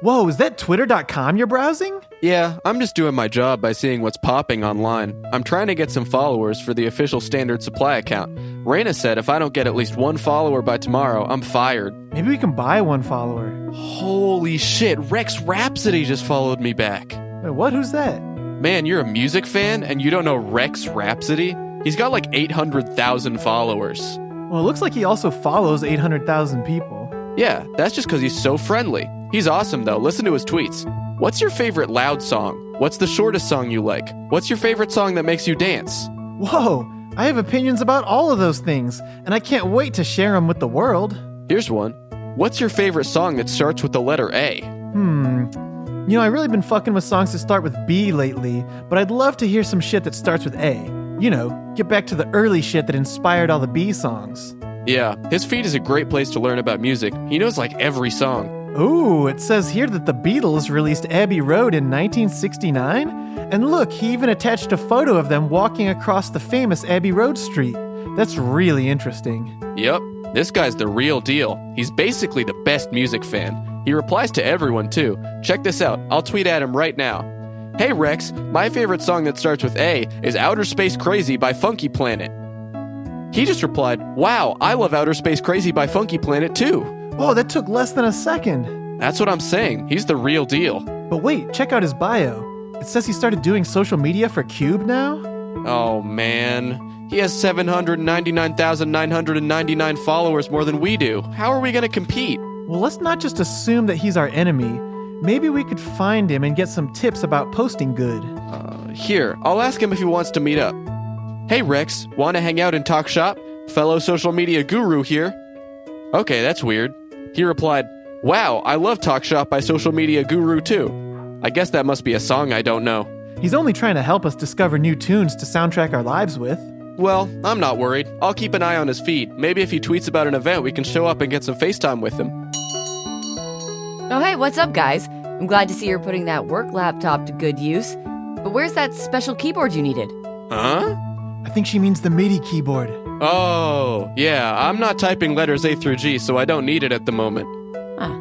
Whoa, is that twitter.com you're browsing? Yeah, I'm just doing my job by seeing what's popping online. I'm trying to get some followers for the official Standard Supply account. Raina said if I don't get at least one follower by tomorrow, I'm fired. Maybe we can buy one follower. Holy shit, Rex Rhapsody just followed me back. Wait, what? Who's that? Man, you're a music fan and you don't know Rex Rhapsody? He's got like 800,000 followers. Well, it looks like he also follows 800,000 people. Yeah, that's just because he's so friendly. He's awesome though, listen to his tweets. What's your favorite loud song? What's the shortest song you like? What's your favorite song that makes you dance? Whoa, I have opinions about all of those things, and I can't wait to share them with the world. Here's one. What's your favorite song that starts with the letter A? I've really been fucking with songs that start with B lately, but I'd love to hear some shit that starts with A. Get back to the early shit that inspired all the B songs. Yeah, his feed is a great place to learn about music. He knows like every song. Ooh, it says here that the Beatles released Abbey Road in 1969? And look, he even attached a photo of them walking across the famous Abbey Road street. That's really interesting. Yep, this guy's the real deal. He's basically the best music fan. He replies to everyone too. Check this out, I'll tweet at him right now. Hey Rex, my favorite song that starts with A is Outer Space Crazy by Funky Planet. He just replied, wow, I love Outer Space Crazy by Funky Planet too. Oh, that took less than a second. That's what I'm saying. He's the real deal. But wait, check out his bio. It says he started doing social media for Cube now? Oh, man. He has 799,999 followers more than we do. How are we going to compete? Well, let's not just assume that he's our enemy. Maybe we could find him and get some tips about posting good. Here, I'll ask him if he wants to meet up. Hey, Rex, want to hang out and talk shop? Fellow social media guru here. Okay, that's weird. He replied, wow, I love Talk Shop by Social Media Guru too. I guess that must be a song I don't know. He's only trying to help us discover new tunes to soundtrack our lives with. Well, I'm not worried. I'll keep an eye on his feed. Maybe if he tweets about an event, we can show up and get some FaceTime with him. Oh, hey, what's up, guys? I'm glad to see you're putting that work laptop to good use. But where's that special keyboard you needed? Huh? I think she means the MIDI keyboard. Oh, yeah, I'm not typing letters A through G, so I don't need it at the moment. Huh.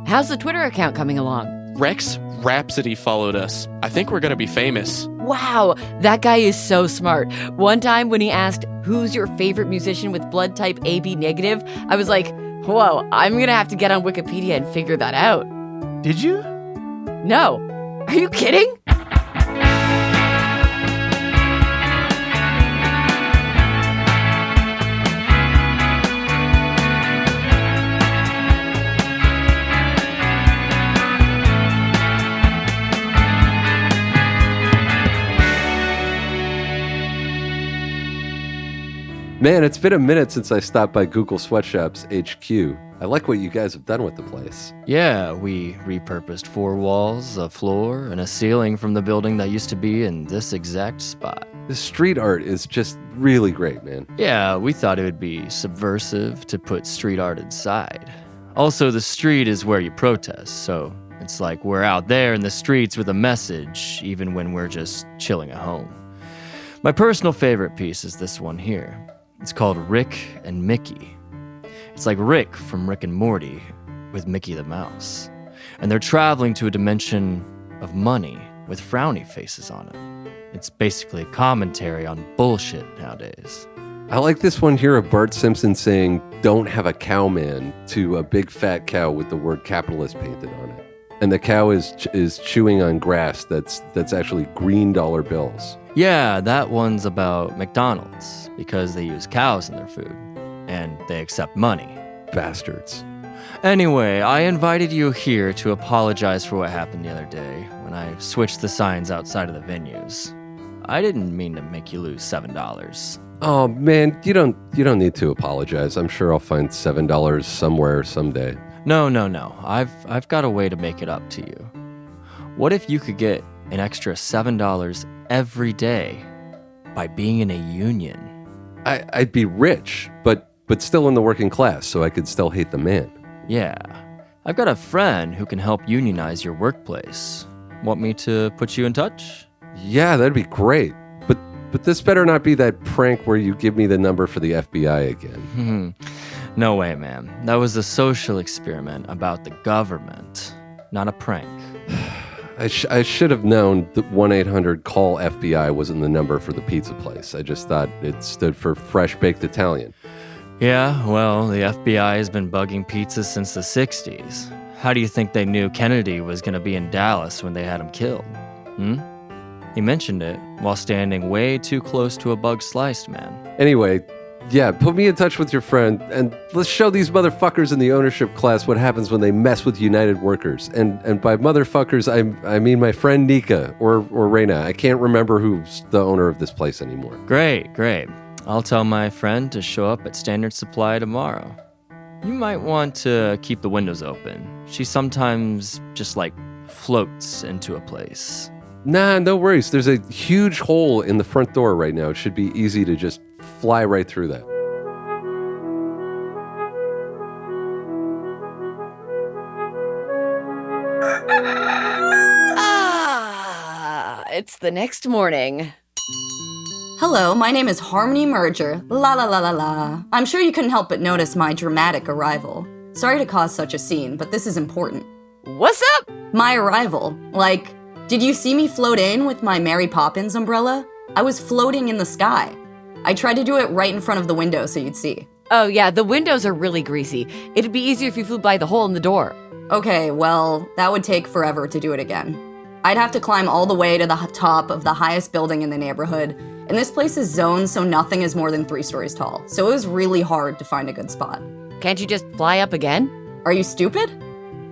How's the Twitter account coming along? Rex Rhapsody followed us. I think we're gonna be famous. Wow, that guy is so smart. One time when he asked, who's your favorite musician with blood type AB negative, I was like, whoa, I'm gonna have to get on Wikipedia and figure that out. Did you? No. Are you kidding? Man, it's been a minute since I stopped by Google Sweatshop's HQ. I like what you guys have done with the place. Yeah, we repurposed 4 walls, a floor, and a ceiling from the building that used to be in this exact spot. The street art is just really great, man. Yeah, we thought it would be subversive to put street art inside. Also, the street is where you protest, so it's like we're out there in the streets with a message, even when we're just chilling at home. My personal favorite piece is this one here. It's called Rick and Mickey. It's like Rick from Rick and Morty with Mickey the Mouse. And they're traveling to a dimension of money with frowny faces on it. It's basically a commentary on bullshit nowadays. I like this one here of Bart Simpson saying, don't have a cow man, to a big fat cow with the word capitalist painted on it. And the cow is chewing on grass that's actually green dollar bills. Yeah, that one's about McDonald's, because they use cows in their food, and they accept money. Bastards. Anyway, I invited you here to apologize for what happened the other day, when I switched the signs outside of the venues. I didn't mean to make you lose $7. Oh man, you don't need to apologize. I'm sure I'll find $7 somewhere someday. No. I've got a way to make it up to you. What if you could get an extra $7 every day by being in a union? I'd be rich, but still in the working class, so I could still hate the man. Yeah. I've got a friend who can help unionize your workplace. Want me to put you in touch? Yeah, that'd be great. But this better not be that prank where you give me the number for the FBI again. No way, man. That was a social experiment about the government. not a prank. I should have known that 1-800-CALL-FBI wasn't the number for the pizza place. I just thought it stood for Fresh Baked Italian. Yeah, well, the FBI has been bugging pizzas since the 60s. How do you think they knew Kennedy was going to be in Dallas when they had him killed? He mentioned it while standing way too close to a bug sliced man. Anyway, yeah, put me in touch with your friend, and let's show these motherfuckers in the ownership class what happens when they mess with United workers. And by motherfuckers, I mean my friend Nika or Raina. I can't remember who's the owner of this place anymore. Great. I'll tell my friend to show up at Standard Supply tomorrow. You might want to keep the windows open. She sometimes just floats into a place. Nah, no worries. There's a huge hole in the front door right now. It should be easy to just fly right through that. It's the next morning. Hello, my name is Harmony Merger. La la la la la. I'm sure you couldn't help but notice my dramatic arrival. Sorry to cause such a scene, but this is important. What's up? My arrival. Did you see me float in with my Mary Poppins umbrella? I was floating in the sky. I tried to do it right in front of the window so you'd see. Oh yeah, the windows are really greasy. It'd be easier if you flew by the hole in the door. Okay, well, that would take forever to do it again. I'd have to climb all the way to the top of the highest building in the neighborhood, and this place is zoned so nothing is more than 3 stories tall, so it was really hard to find a good spot. Can't you just fly up again? Are you stupid?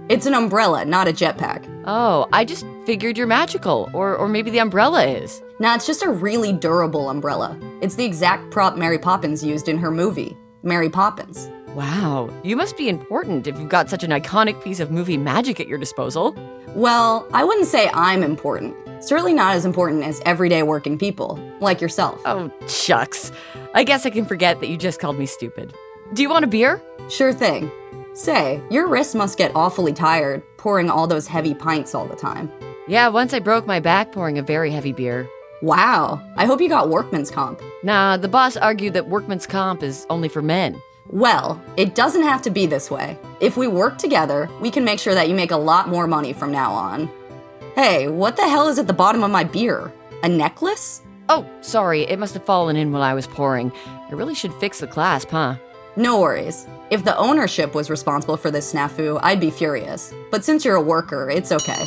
It's an umbrella, not a jetpack. Oh, I just figured you're magical, or maybe the umbrella is. Nah, it's just a really durable umbrella. It's the exact prop Mary Poppins used in her movie, Mary Poppins. Wow, you must be important if you've got such an iconic piece of movie magic at your disposal. Well, I wouldn't say I'm important. Certainly not as important as everyday working people, like yourself. Oh, shucks. I guess I can forget that you just called me stupid. Do you want a beer? Sure thing. Say, your wrists must get awfully tired, pouring all those heavy pints all the time. Yeah, once I broke my back pouring a very heavy beer. Wow, I hope you got workman's comp. Nah, the boss argued that workman's comp is only for men. Well, it doesn't have to be this way. If we work together, we can make sure that you make a lot more money from now on. Hey, what the hell is at the bottom of my beer? A necklace? Oh, sorry, it must have fallen in while I was pouring. I really should fix the clasp, huh? No worries. If the ownership was responsible for this snafu, I'd be furious. But since you're a worker, it's okay.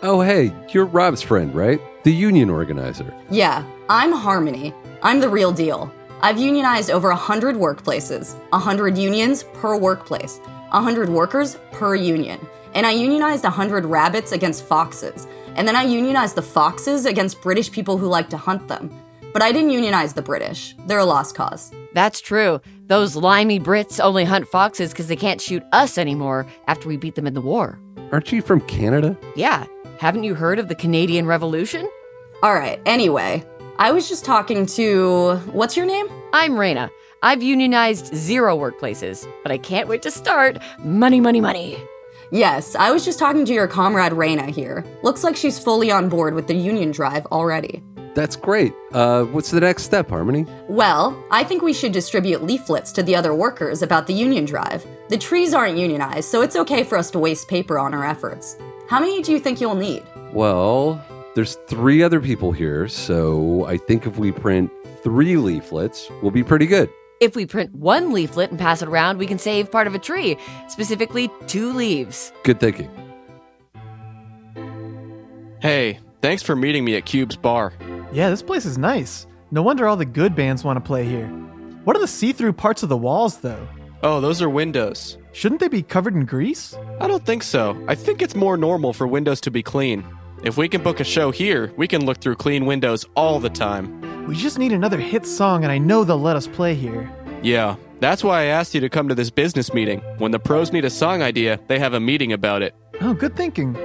Oh, hey, you're Rob's friend, right? The union organizer. Yeah, I'm Harmony. I'm the real deal. I've unionized over 100 workplaces, 100 unions per workplace, 100 workers per union. And I unionized 100 rabbits against foxes. And then I unionized the foxes against British people who like to hunt them. But I didn't unionize the British. They're a lost cause. That's true. Those limey Brits only hunt foxes because they can't shoot us anymore after we beat them in the war. Aren't you from Canada? Yeah. Haven't you heard of the Canadian Revolution? All right, anyway, I was just talking to... What's your name? I'm Raina. I've unionized 0 workplaces, but I can't wait to start. Money, money, money. Yes, I was just talking to your comrade Raina here. Looks like she's fully on board with the union drive already. That's great. What's the next step, Harmony? Well, I think we should distribute leaflets to the other workers about the union drive. The trees aren't unionized, so it's okay for us to waste paper on our efforts. How many do you think you'll need? Well, there's 3 other people here, so I think if we print 3 leaflets, we'll be pretty good. If we print 1 leaflet and pass it around, we can save part of a tree, specifically 2 leaves. Good thinking. Hey, thanks for meeting me at Cube's bar. Yeah, this place is nice. No wonder all the good bands want to play here. What are the see-through parts of the walls, though? Oh, those are windows. Shouldn't they be covered in grease? I don't think so. I think it's more normal for windows to be clean. If we can book a show here, we can look through clean windows all the time. We just need another hit song, and I know they'll let us play here. Yeah, that's why I asked you to come to this business meeting. When the pros need a song idea, they have a meeting about it. Oh, good thinking.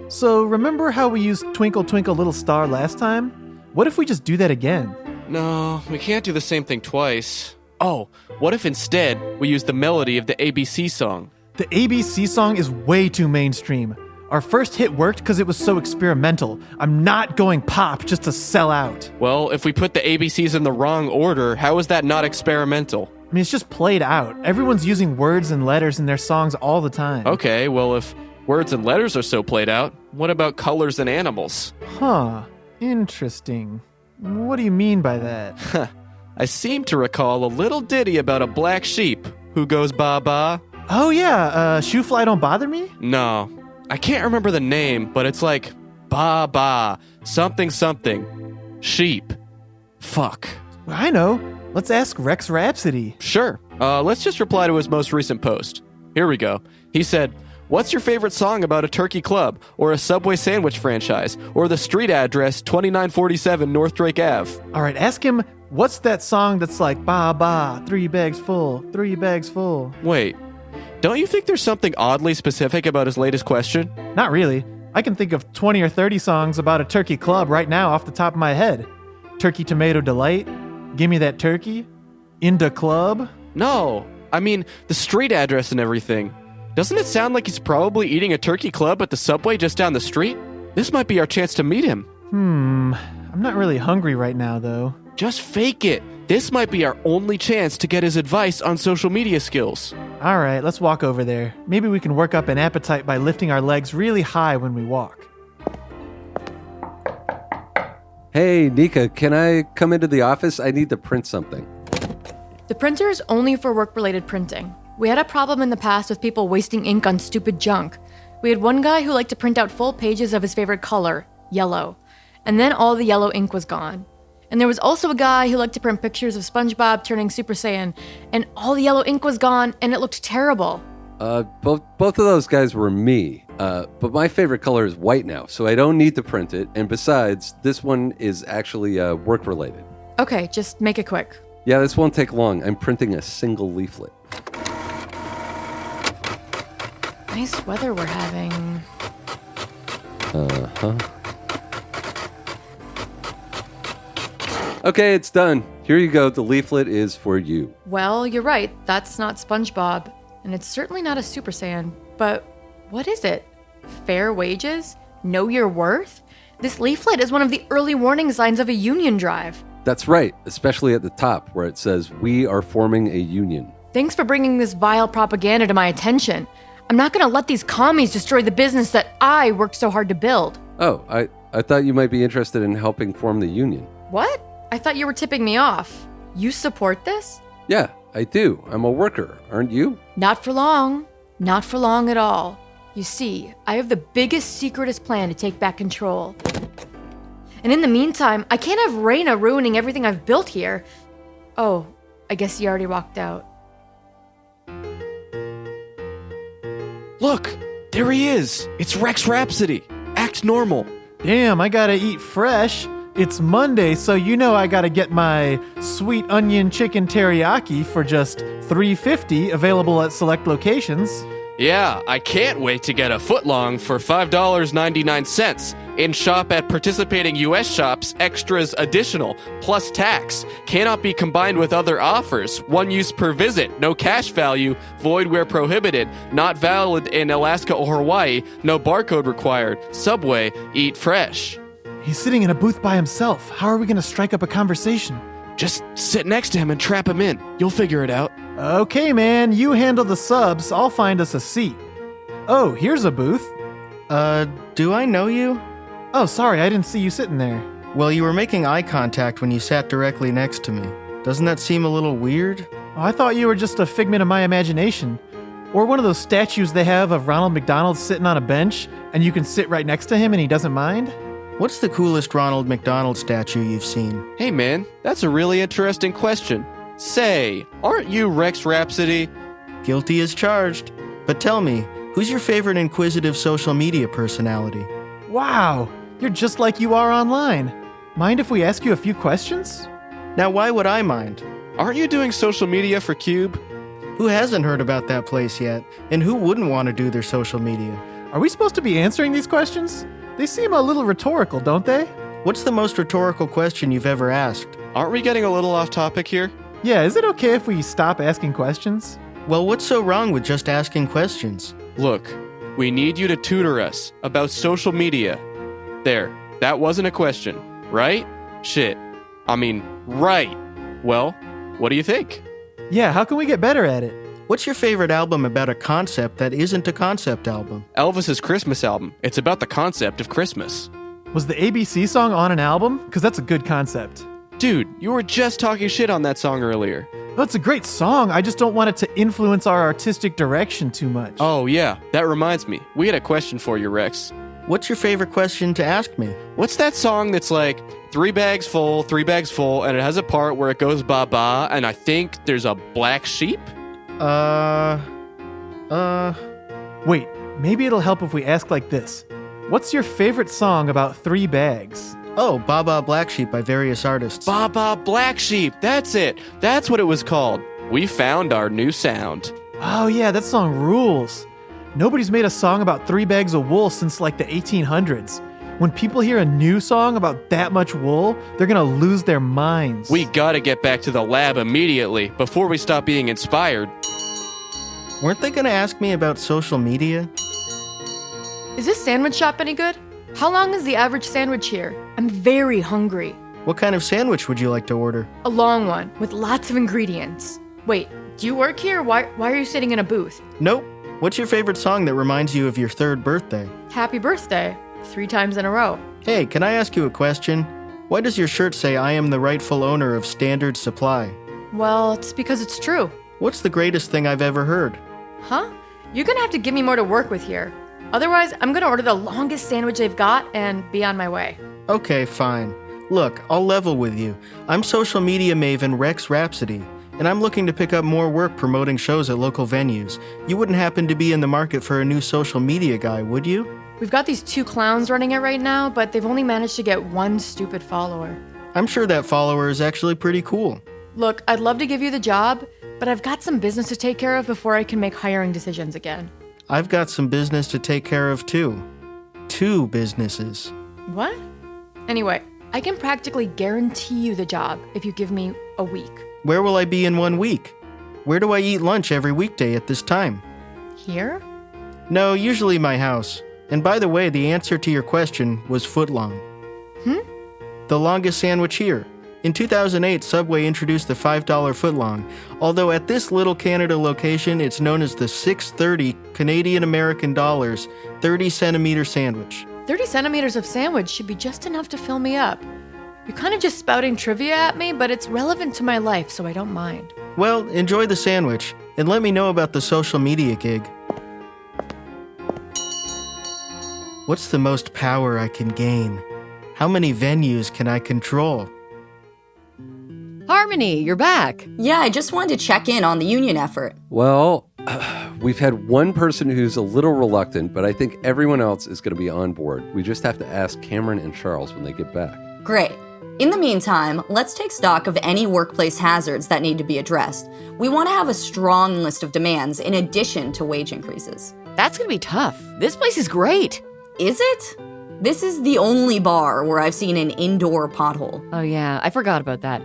So, remember how we used Twinkle Twinkle Little Star last time? What if we just do that again? No, we can't do the same thing twice. Oh, what if instead we use the melody of the ABC song? The ABC song is way too mainstream. Our first hit worked because it was so experimental. I'm not going pop just to sell out. Well, if we put the ABCs in the wrong order, how is that not experimental? I mean, it's just played out. Everyone's using words and letters in their songs all the time. Okay, well, if Words and letters are so played out. What about colors and animals? Huh. Interesting. What do you mean by that? I seem to recall a little ditty about a black sheep who goes ba-ba. Oh yeah, shoe fly don't bother me? No, I can't remember the name, but it's like ba-ba, something something, sheep. Fuck. I know. Let's ask Rex Rhapsody. Sure. Let's just reply to his most recent post. Here we go. He said, "What's your favorite song about a turkey club, or a Subway sandwich franchise, or the street address 2947 North Drake Ave?" All right, ask him, what's that song that's like, ba ba, 3 bags full, 3 bags full? Wait, don't you think there's something oddly specific about his latest question? Not really. I can think of 20 or 30 songs about a turkey club right now off the top of my head. Turkey Tomato Delight, Gimme That Turkey, Inda Club. No, I mean, the street address and everything. Doesn't it sound like he's probably eating a turkey club at the Subway just down the street? This might be our chance to meet him. I'm not really hungry right now, though. Just fake it. This might be our only chance to get his advice on social media skills. All right, let's walk over there. Maybe we can work up an appetite by lifting our legs really high when we walk. Hey, Nika, can I come into the office? I need to print something. The printer is only for work-related printing. We had a problem in the past with people wasting ink on stupid junk. We had one guy who liked to print out full pages of his favorite color, yellow, and then all the yellow ink was gone. And there was also a guy who liked to print pictures of SpongeBob turning Super Saiyan, and all the yellow ink was gone, and it looked terrible. Both of those guys were me. But my favorite color is white now, so I don't need to print it. And besides, this one is actually work-related. Okay, just make it quick. Yeah, this won't take long. I'm printing a single leaflet. Nice weather we're having. Uh-huh. Okay, it's done. Here you go. The leaflet is for you. Well, you're right. That's not SpongeBob. And it's certainly not a Super Saiyan. But what is it? Fair wages? Know your worth? This leaflet is one of the early warning signs of a union drive. That's right, especially at the top where it says, "We are forming a union." Thanks for bringing this vile propaganda to my attention. I'm not going to let these commies destroy the business that I worked so hard to build. Oh, I thought you might be interested in helping form the union. What? I thought you were tipping me off. You support this? Yeah, I do. I'm a worker, aren't you? Not for long. Not for long at all. You see, I have the biggest, secretest plan to take back control. And in the meantime, I can't have Raina ruining everything I've built here. Oh, I guess he already walked out. Look, there he is. It's Rex Rhapsody. Act normal. Damn, I gotta eat fresh. It's Monday, so you know I gotta get my sweet onion chicken teriyaki for just $3.50, available at select locations. Yeah, I can't wait to get a footlong for $5.99 in shop at participating U.S. shops, extras additional, plus tax. Cannot be combined with other offers. One use per visit, no cash value, void where prohibited, not valid in Alaska or Hawaii, no barcode required. Subway, eat fresh. He's sitting in a booth by himself. How are we gonna strike up a conversation? Just sit next to him and trap him in. You'll figure it out. Okay, man, you handle the subs. I'll find us a seat. Oh, here's a booth. Do I know you? Oh, sorry, I didn't see you sitting there. Well, you were making eye contact when you sat directly next to me. Doesn't that seem a little weird? Oh, I thought you were just a figment of my imagination. Or one of those statues they have of Ronald McDonald sitting on a bench, and you can sit right next to him and he doesn't mind? What's the coolest Ronald McDonald statue you've seen? Hey man, that's a really interesting question. Say, aren't you Rex Rhapsody? Guilty as charged. But tell me, who's your favorite inquisitive social media personality? Wow, you're just like you are online. Mind if we ask you a few questions? Now, why would I mind? Aren't you doing social media for Cube? Who hasn't heard about that place yet? And who wouldn't want to do their social media? Are we supposed to be answering these questions? They seem a little rhetorical, don't they? What's the most rhetorical question you've ever asked? Aren't we getting a little off topic here? Yeah, is it okay if we stop asking questions? Well, what's so wrong with just asking questions? Look, we need you to tutor us about social media. There, that wasn't a question, right? Shit. I mean, right. Well, what do you think? Yeah, how can we get better at it? What's your favorite album about a concept that isn't a concept album? Elvis's Christmas album. It's about the concept of Christmas. Was the ABC song on an album? Because that's a good concept. Dude, you were just talking shit on that song earlier. Well, it's a great song. I just don't want it to influence our artistic direction too much. Oh, yeah. That reminds me. We had a question for you, Rex. What's your favorite question to ask me? What's that song that's like 3 bags full, and it has a part where it goes ba-ba, and I think there's a black sheep? Wait, maybe it'll help if we ask like this. What's your favorite song about 3 bags? Oh, Baba Black Sheep by various artists. Ba-ba Black Sheep. That's it. That's what it was called. We found our new sound. Oh yeah, that song rules. Nobody's made a song about 3 bags of wool since like the 1800s. When people hear a new song about that much wool, they're gonna lose their minds. We gotta get back to the lab immediately before we stop being inspired. Weren't they gonna ask me about social media? Is this sandwich shop any good? How long is the average sandwich here? I'm very hungry. What kind of sandwich would you like to order? A long one with lots of ingredients. Wait, do you work here? Why are you sitting in a booth? Nope. What's your favorite song that reminds you of your 3rd birthday? Happy birthday. 3 times in a row. Hey, can I ask you a question? Why does your shirt say I am the rightful owner of Standard Supply? Well, it's because it's true. What's the greatest thing I've ever heard? Huh? You're gonna have to give me more to work with here. Otherwise, I'm gonna order the longest sandwich they've got and be on my way. Okay, fine. Look, I'll level with you. I'm social media maven Rex Rhapsody, and I'm looking to pick up more work promoting shows at local venues. You wouldn't happen to be in the market for a new social media guy, would you? We've got these 2 clowns running it right now, but they've only managed to get 1 stupid follower. I'm sure that follower is actually pretty cool. Look, I'd love to give you the job, but I've got some business to take care of before I can make hiring decisions again. I've got some business to take care of too. 2 businesses. What? Anyway, I can practically guarantee you the job if you give me a week. Where will I be in 1 week? Where do I eat lunch every weekday at this time? Here? No, usually my house. And by the way, the answer to your question was footlong. The longest sandwich here. In 2008, Subway introduced the $5 footlong, although at this Little Canada location, it's known as the 630 Canadian American dollars 30-centimeter sandwich. 30 centimeters of sandwich should be just enough to fill me up. You're kind of just spouting trivia at me, but it's relevant to my life, so I don't mind. Well, enjoy the sandwich, and let me know about the social media gig. What's the most power I can gain? How many venues can I control? Harmony, you're back. Yeah, I just wanted to check in on the union effort. Well, we've had one person who's a little reluctant, but I think everyone else is going to be on board. We just have to ask Cameron and Charles when they get back. Great. In the meantime, let's take stock of any workplace hazards that need to be addressed. We want to have a strong list of demands in addition to wage increases. That's gonna be tough. This place is great. Is it? This is the only bar where I've seen an indoor pothole. Oh yeah, I forgot about that.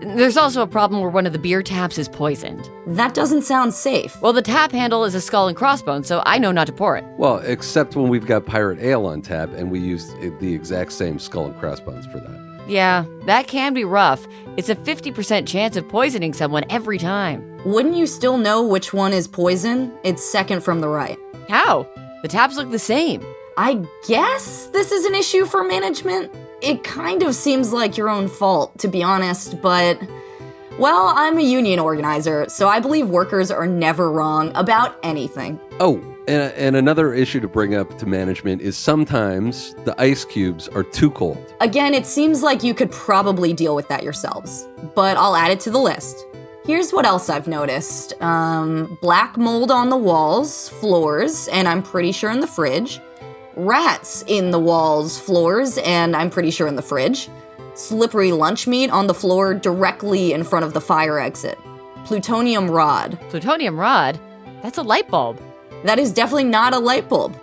There's also a problem where one of the beer taps is poisoned. That doesn't sound safe. Well, the tap handle is a skull and crossbones, so I know not to pour it. Well, except when we've got pirate ale on tap and we use the exact same skull and crossbones for that. Yeah, that can be rough. It's a 50% chance of poisoning someone every time. Wouldn't you still know which one is poison? It's second from the right. How? The taps look the same. I guess this is an issue for management. It kind of seems like your own fault, to be honest, but... Well, I'm a union organizer, so I believe workers are never wrong about anything. Oh, and another issue to bring up to management is sometimes the ice cubes are too cold. Again, it seems like you could probably deal with that yourselves, but I'll add it to the list. Here's what else I've noticed. Black mold on the walls, floors, and I'm pretty sure in the fridge. Rats in the walls, floors, and I'm pretty sure in the fridge. Slippery lunch meat on the floor directly in front of the fire exit. Plutonium rod. Plutonium rod? That's a light bulb. That is definitely not a light bulb.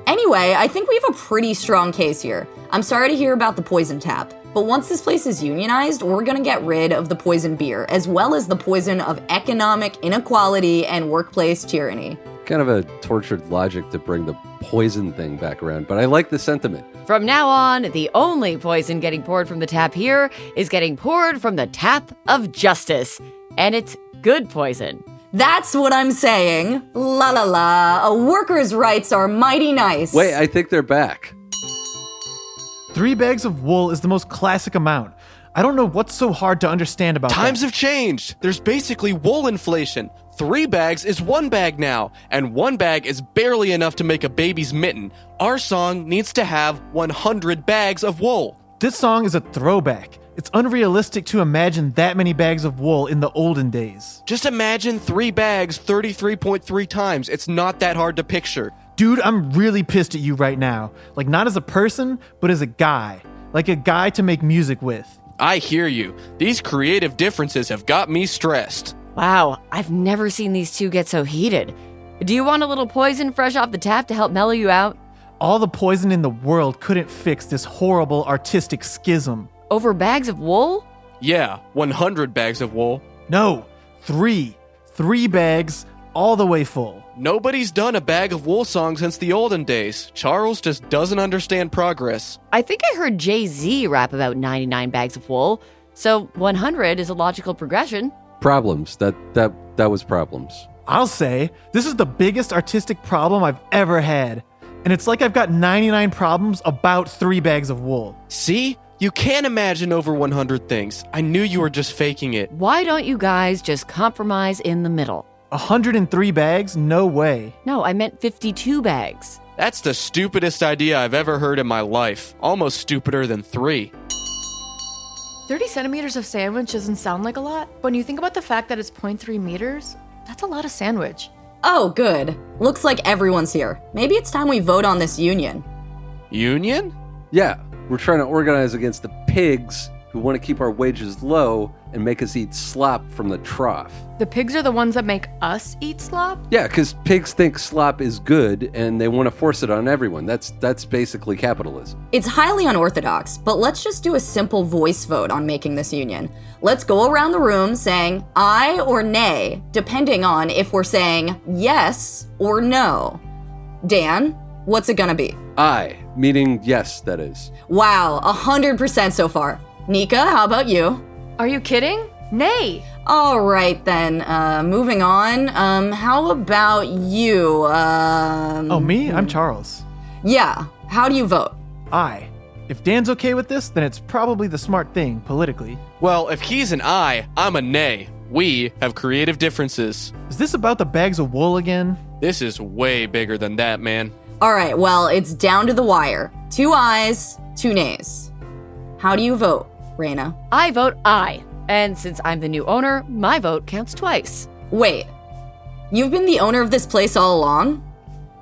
Anyway, I think we have a pretty strong case here. I'm sorry to hear about the poison tap, but once this place is unionized, we're gonna get rid of the poison beer, as well as the poison of economic inequality and workplace tyranny. Kind of a tortured logic to bring the poison thing back around, but I like the sentiment. From now on, the only poison getting poured from the tap here is getting poured from the tap of justice. And it's good poison. That's what I'm saying. La la la. A worker's rights are mighty nice. Wait, I think they're back. 3 bags of wool is the most classic amount. I don't know what's so hard to understand about Times that. have changed. There's basically wool inflation. 3 bags is 1 bag now, and 1 bag is barely enough to make a baby's mitten. Our song needs to have 100 bags of wool. This song is a throwback. It's unrealistic to imagine that many bags of wool in the olden days. Just imagine 3 bags 33.3 times. It's not that hard to picture. Dude, I'm really pissed at you right now. Like, not as a person, but as a guy. Like a guy to make music with. I hear you. These creative differences have got me stressed. Wow, I've never seen these two get so heated. Do you want a little poison fresh off the tap to help mellow you out? All the poison in the world couldn't fix this horrible artistic schism. Over bags of wool? Yeah, 100 bags of wool. No, 3. 3 bags, all the way full. Nobody's done a bag of wool song since the olden days. Charles just doesn't understand progress. I think I heard Jay-Z rap about 99 bags of wool, so 100 is a logical progression. Problems. That was problems. I'll say, this is the biggest artistic problem I've ever had. And it's like I've got 99 problems about 3 bags of wool. See? You can't imagine over 100 things. I knew you were just faking it. Why don't you guys just compromise in the middle? 103 bags? No way. No, I meant 52 bags. That's the stupidest idea I've ever heard in my life. Almost stupider than 3. 30 centimeters of sandwich doesn't sound like a lot, but when you think about the fact that it's 0.3 meters, that's a lot of sandwich. Oh, good. Looks like everyone's here. Maybe it's time we vote on this union. Union? Yeah, we're trying to organize against the pigs who want to keep our wages low and make us eat slop from the trough. The pigs are the ones that make us eat slop? Yeah, because pigs think slop is good and they want to force it on everyone. That's basically capitalism. It's highly unorthodox, but let's just do a simple voice vote on making this union. Let's go around the room saying aye or nay, depending on if we're saying yes or no. Dan, what's it gonna be? Aye, meaning yes, that is. Wow, 100% so far. Nika, how about you? Are you kidding? Nay. All right then, moving on. How about you? Oh, me? I'm Charles. Yeah, how do you vote? Aye. If Dan's okay with this, then it's probably the smart thing, politically. Well, if he's an I, I'm a nay. We have creative differences. Is this about the bags of wool again? This is way bigger than that, man. All right, well, it's down to the wire. 2 ayes, 2 nays. How do you vote, Raina? I vote aye. And since I'm the new owner, my vote counts twice. Wait, you've been the owner of this place all along?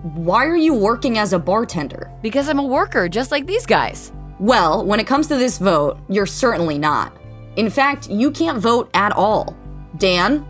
Why are you working as a bartender? Because I'm a worker, just like these guys. Well, when it comes to this vote, you're certainly not. In fact, you can't vote at all. Dan,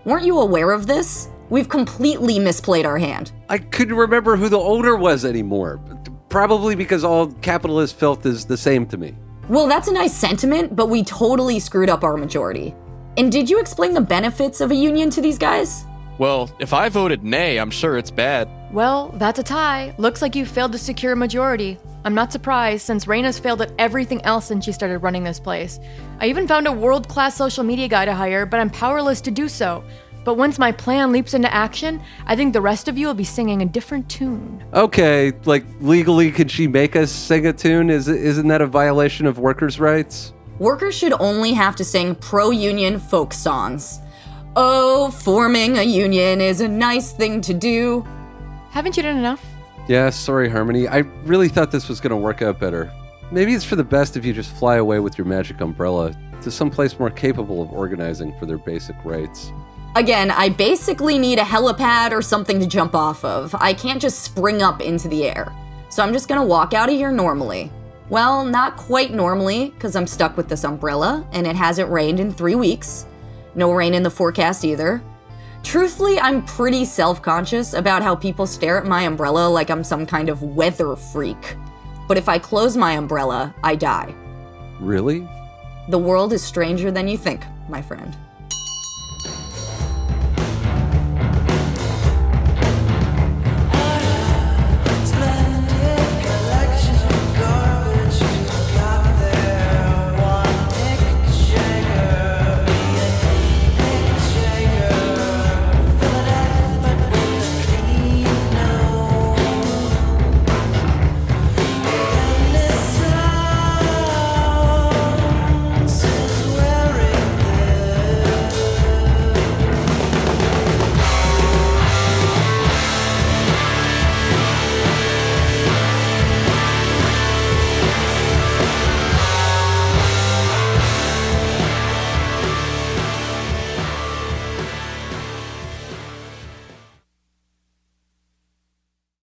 weren't you aware of this? We've completely misplayed our hand. I couldn't remember who the owner was anymore. Probably because all capitalist filth is the same to me. Well, that's a nice sentiment, but we totally screwed up our majority. And did you explain the benefits of a union to these guys? Well, if I voted nay, I'm sure it's bad. Well, that's a tie. Looks like you failed to secure a majority. I'm not surprised, since Raina's failed at everything else since she started running this place. I even found a world-class social media guy to hire, but I'm powerless to do so. But once my plan leaps into action, I think the rest of you will be singing a different tune. Okay, like legally, could she make us sing a tune? Isn't that a violation of workers' rights? Workers should only have to sing pro-union folk songs. Oh, forming a union is a nice thing to do. Haven't you done enough? Yeah, sorry, Harmony. I really thought this was going to work out better. Maybe it's for the best if you just fly away with your magic umbrella to someplace more capable of organizing for their basic rights. Again, I basically need a helipad or something to jump off of. I can't just spring up into the air. So I'm just gonna walk out of here normally. Well, not quite normally, because I'm stuck with this umbrella, and it hasn't rained in 3 weeks. No rain in the forecast either. Truthfully, I'm pretty self-conscious about how people stare at my umbrella like I'm some kind of weather freak. But if I close my umbrella, I die. Really? The world is stranger than you think, my friend.